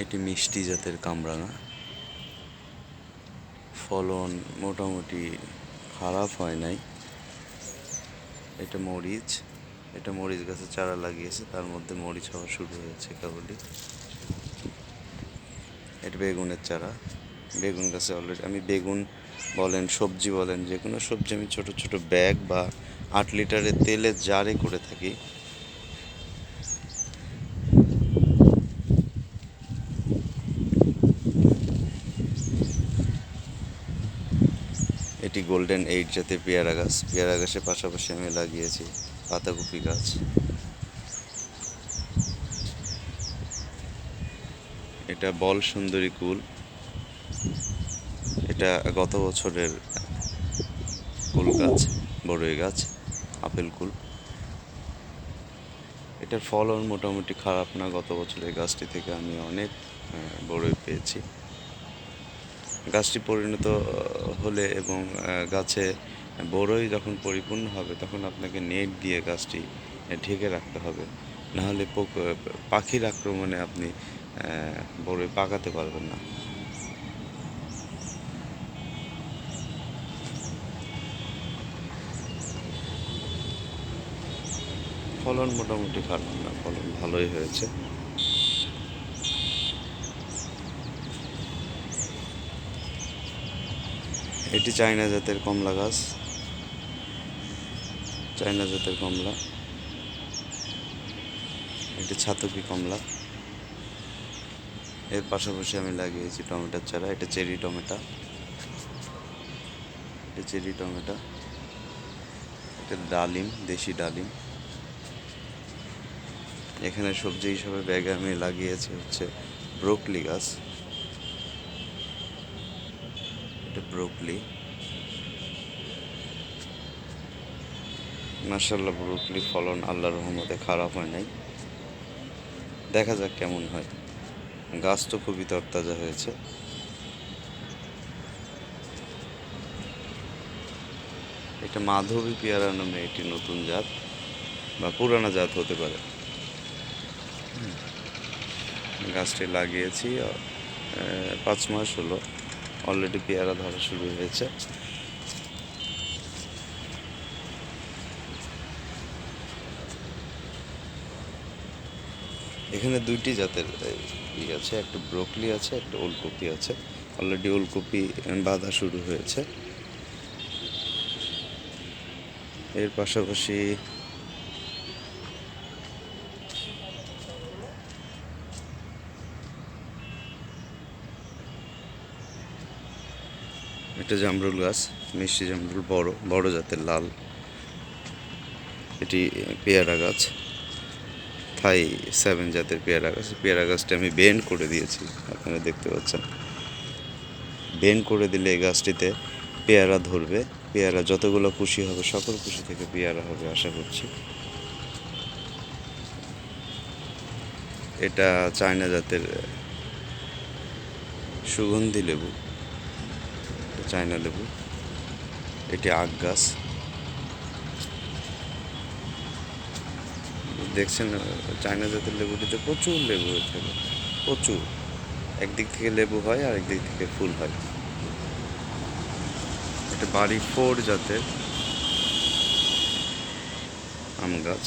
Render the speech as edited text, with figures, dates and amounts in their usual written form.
এটি মিষ্টি জাতের কামরাঙা। ফলন মোটামুটি খারাপ হয় নাই। এটা মরিচ গাছে চারা লাগিয়েছে, তার মধ্যে মরিচ হওয়া শুরু হয়েছে কেবলই। এটা বেগুনের চারা। বেগুন গাছে অলরেডি আমি বেগুন বলেন, সবজি বলেন, যে কোনো সবজি আমি ছোট ছোট ব্যাগ বা 8 লিটারের তেলের জারে করে থাকি। এটি গোল্ডেন 8 জাতের পেয়ারা গাছ। পেয়ারা গাছের পাশাপাশি আমি লাগিয়েছি পাতাকপি গাছ। এটা বল সুন্দরী কুল। এটা গত বছরের কুল গাছ, বড়ই গাছ, আপেল কুল। এটার ফলন মোটামুটি খারাপ না। গত বছরের গাছটি থেকে আমি অনেক বড়ই পেয়েছি। গাছটি পরিণত হলে এবং গাছে বড়ই যখন পরিপূর্ণ হবে তখন আপনাকে নেট দিয়ে গাছটি ঢেকে রাখতে হবে, নাহলে পাখির আক্রমণে আপনি বড়ই পাকাতে পারবেন না। ফলন মোটামুটি খারাপ না, ফলন ভালোই হয়েছে। এটি চায়না জাতের কমলা গাছ, চায়না জাতের কমলা। এটি ছাতকি কমলা। এর পাশাপাশি আমি লাগিয়েছি টমেটোর চারা। এটা চেরি টমেটো। এটা চেরি টমেটো। এটা ডালিম, দেশি ডালিম। এখানে সবজি হিসাবে ব্যাগে আমি লাগিয়েছি হচ্ছে ব্রোকলি গাছ। এটা ব্রোকলি। মাশাআল্লাহ, ব্রোকলি ফলন আল্লাহর রহমতে খারাপ হয় নাই। দেখা যাক কেমন হয়। গাছ তো খুবই তরতাজা হয়েছে। এটা মাধবী পেয়ারা নামে একটি নতুন জাত বা পুরানা জাত হতে পারে। গাছটি লাগিয়েছি 5 মাস হলো, অলরেডি পেয়ারা ধরা শুরু হয়েছে। এখানে 2টি জাতের আছে, একটা ব্রোকলি আছে, একটা ওলকপি আছে। অলরেডি ওলকপি বাঁধা শুরু হয়েছে। এর পাশাপাশি একটা জামরুল গাছ, মিষ্টি জামরুল, বড় বড় জাতের লাল। এটি পেয়ারা গাছ, থাই 7 জাতের পেয়ারা গাছ। পেয়ারা গাছটা আমি বেন্ড করে দিয়েছি, আপনারা দেখতে পাচ্ছেন। বেন্ড করে দিলে এই গাছটিতে পেয়ারা ধরবে। পেয়ারা যতগুলো কুশি হবে সকল কুশি থেকে পেয়ারা হবে আশা করছি। এটা চায়না জাতের সুগন্ধি লেবু, চায়না লেবু। এটি আখ গাছ। দেখছেন চায়না জাতের লেবুটিতে প্রচুর লেবু হয়ে থাকে, প্রচুর। একদিক থেকে লেবু হয় আর একদিক থেকে ফুল হয়। এটা বাড়ি 4 জাতের আম গাছ।